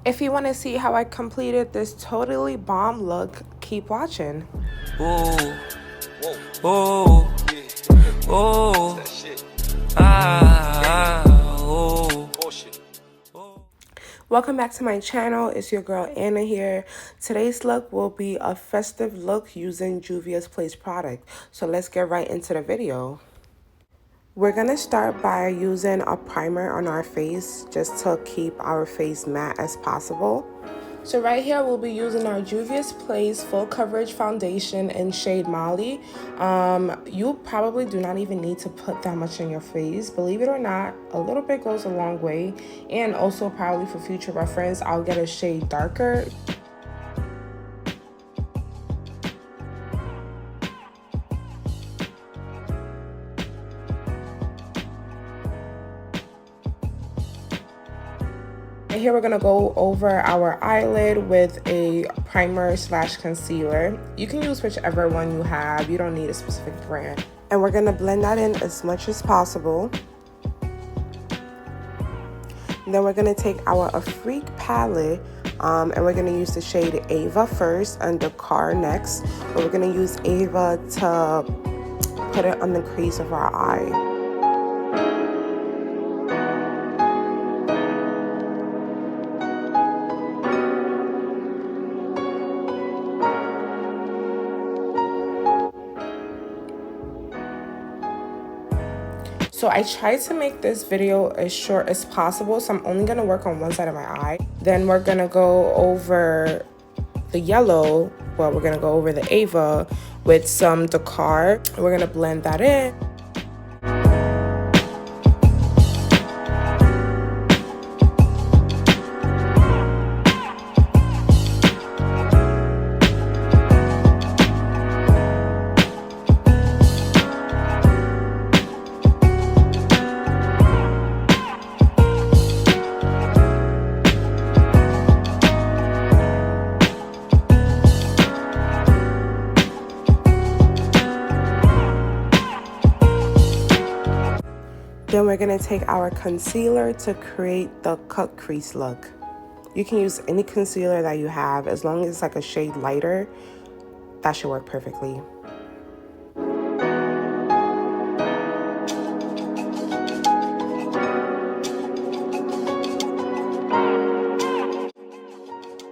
If you want to see how I completed this totally bomb look, keep watching. Oh, oh, oh, ah, oh. Welcome back to my channel. It's your girl Anna here. Today's look will be a festive look using Juvias Place product. So let's get right into the video. We're gonna start by using a primer on our face just to keep our face matte as possible. So right here we'll be using our Juvias Place Full Coverage Foundation in shade Molly. You probably do not even need to put that much in your face. Believe it or not, a little bit goes a long way. And also probably for future reference, I'll get a shade darker. And here we're gonna go over our eyelid with a primer slash concealer. You can use whichever one you have. You don't need a specific brand. And we're gonna blend that in as much as possible. And then we're gonna take our Afrique palette and we're gonna use the shade Ava first and Dakar next. But we're gonna use Ava to put it on the crease of our eye. So I tried to make this video as short as possible, so I'm only gonna work on one side of my eye. Then we're gonna go over the yellow, well, we're gonna go over the Ava with some Dakar. We're gonna blend that in. Then we're gonna take our concealer to create the cut crease look. You can use any concealer that you have, as long as it's like a shade lighter, that should work perfectly.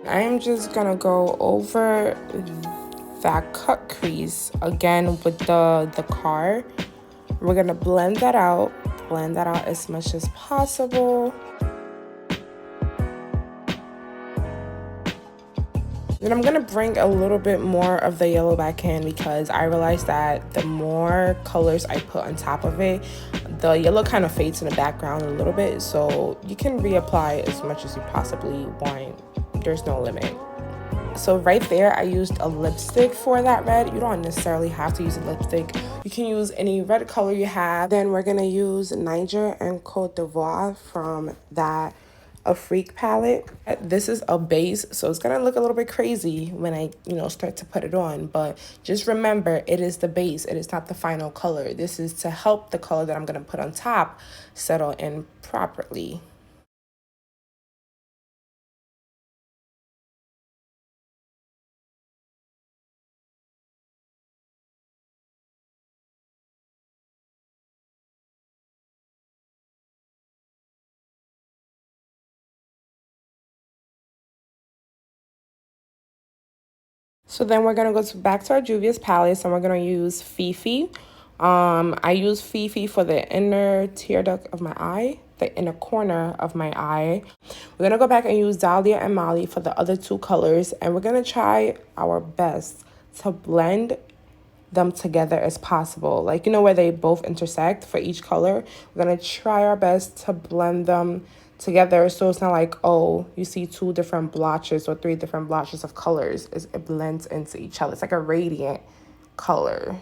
I am just gonna go over that cut crease again with the car. We're gonna blend that out as much as possible. Then I'm gonna bring a little bit more of the yellow back in because I realized that the more colors I put on top of it, the yellow kind of fades in the background a little bit, so you can reapply as much as you possibly want. There's no limit. So right there, I used a lipstick for that red. You don't necessarily have to use a lipstick. You can use any red color you have. Then we're gonna use Niger and Cote from that Afrique palette. This is a base, so it's gonna look a little bit crazy when I, start to put it on. But just remember, it is the base. It is not the final color. This is to help the color that I'm gonna put on top settle in properly. So then we're gonna go back to our Juvias palette, and we're gonna use Fifi. I use Fifi for the inner tear duct of my eye, the inner corner of my eye. We're gonna go back and use Dalia and Molly for the other two colors, and we're gonna try our best to blend them together as possible. Like, where they both intersect for each color, we're gonna try our best to blend them together so it's not like, oh, you see two different blotches or three different blotches of colors. It blends into each other. It's like a radiant color.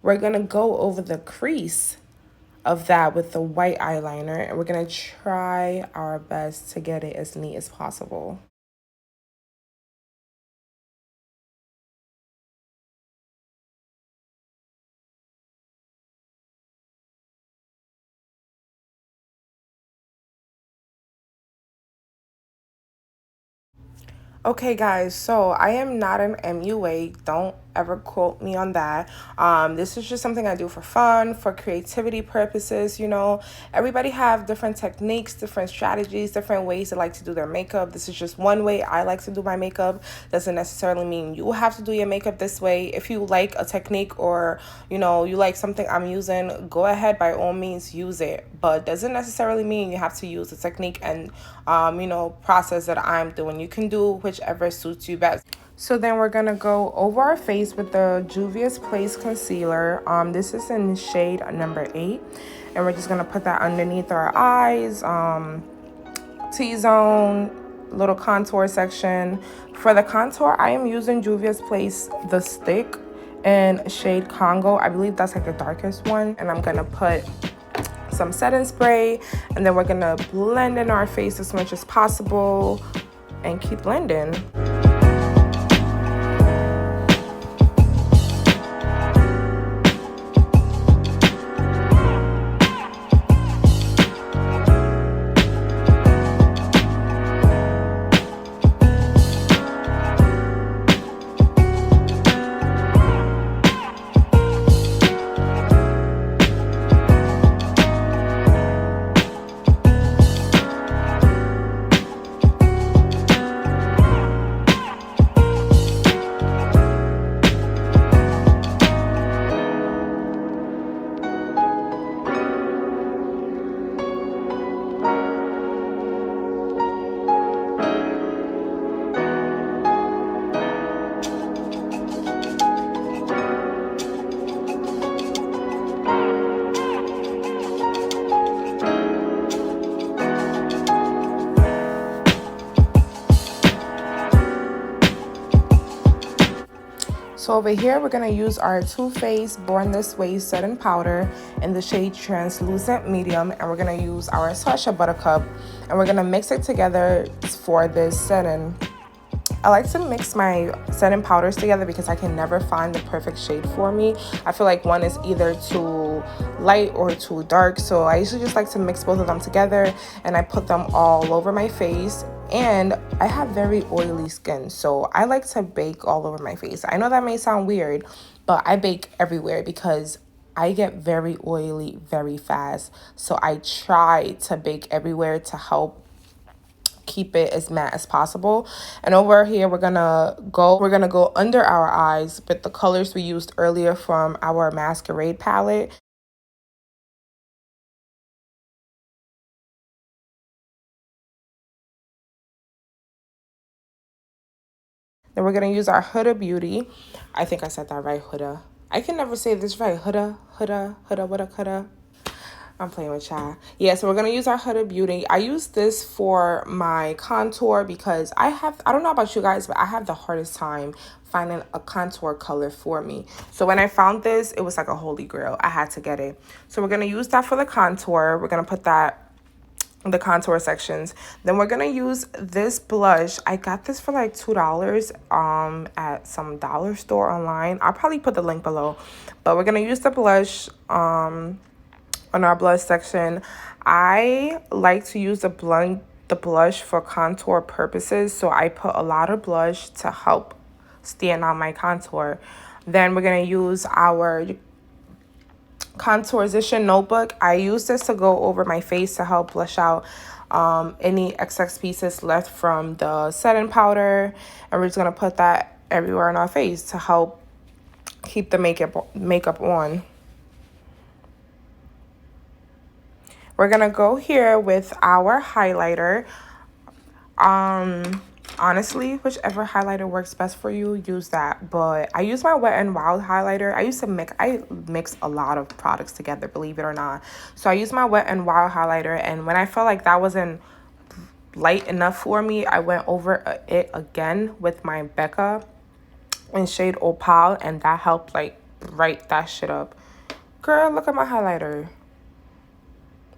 We're going to go over the crease of that with the white eyeliner, and we're going to try our best to get it as neat as possible. Okay, guys, so I am not an MUA. Don't ever quote me on that. This is just something I do for fun, for creativity purposes. You know, everybody have different techniques, different strategies, different ways they like to do their makeup. This is just one way I like to do my makeup. Doesn't necessarily mean you have to do your makeup this way. If you like a technique, or, you know, you like something I'm using, go ahead, by all means, use it. But doesn't necessarily mean you have to use the technique and, you know, process that I'm doing. You can do whichever suits you best. So then we're gonna go over our face with the Juvias Place concealer. This is in shade number 8, and we're just gonna put that underneath our eyes, T-zone, little contour section. For the contour, I am using Juvia's Place the stick in shade Congo. I believe that's like the darkest one, and I'm gonna put some setting spray, and then we're gonna blend in our face as much as possible and keep blending. So over here, we're going to use our Too Faced Born This Way setting powder in the shade Translucent Medium. And we're going to use our Sasha buttercup. And we're going to mix it together for this setting. I like to mix my setting powders together because I can never find the perfect shade for me. I feel like one is either too light or too dark. So I usually just like to mix both of them together, and I put them all over my face. And I have very oily skin, so I like to bake all over my face. I know that may sound weird, but I bake everywhere because I get very oily very fast. So I try to bake everywhere to help keep it as matte as possible. And over here, we're gonna go under our eyes with the colors we used earlier from our Masquerade palette. Then we're gonna use our Huda Beauty. I think I said that right, Huda. I can never say this right. Huda, what a Huda. I'm playing with y'all. Yeah, so we're gonna use our Huda Beauty. I use this for my contour because I don't know about you guys, but I have the hardest time finding a contour color for me. So when I found this, it was like a holy grail. I had to get it. So we're gonna use that for the contour. We're gonna put that in the contour sections. Then we're gonna use this blush. I got this for like $2 at some dollar store online. I'll probably put the link below. But we're gonna use the blush on our blush section. I like to use the blush for contour purposes, so I put a lot of blush to help stand out my contour. Then we're gonna use our Contoursition notebook. I use this to go over my face to help blush out any excess pieces left from the setting powder, and we're just gonna put that everywhere on our face to help keep the makeup on. We're gonna go here with our highlighter. Honestly, whichever highlighter works best for you, use that. But I use my Wet n Wild highlighter. I mix a lot of products together, believe it or not. So I use my Wet n Wild highlighter, and when I felt like that wasn't light enough for me, I went over it again with my Becca in shade Opal, and that helped like bright that shit up. Girl, look at my highlighter.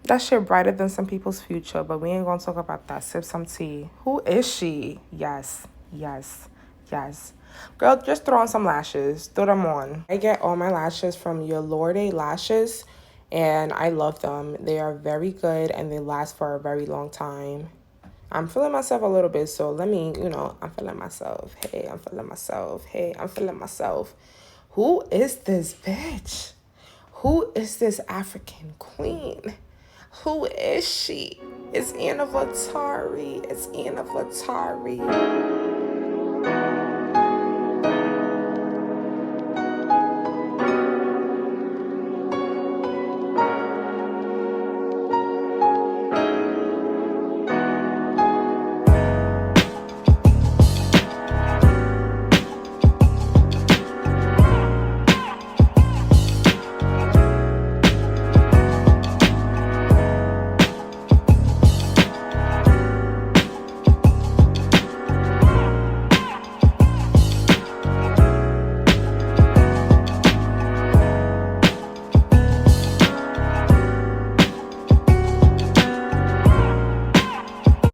That shit brighter than some people's future, but we ain't gonna talk about that. Sip some tea. Who is she? Yes, yes, yes. Girl, just throw on some lashes. Throw them on. I get all my lashes from Your Lorde Lashes, and I love them. They are very good, and they last for a very long time. I'm feeling myself a little bit, so let me, I'm feeling myself. Hey, I'm feeling myself. Hey, I'm feeling myself. Who is this bitch? Who is this African queen? Who is she? It's Anna Vatari. It's Anna Vatari.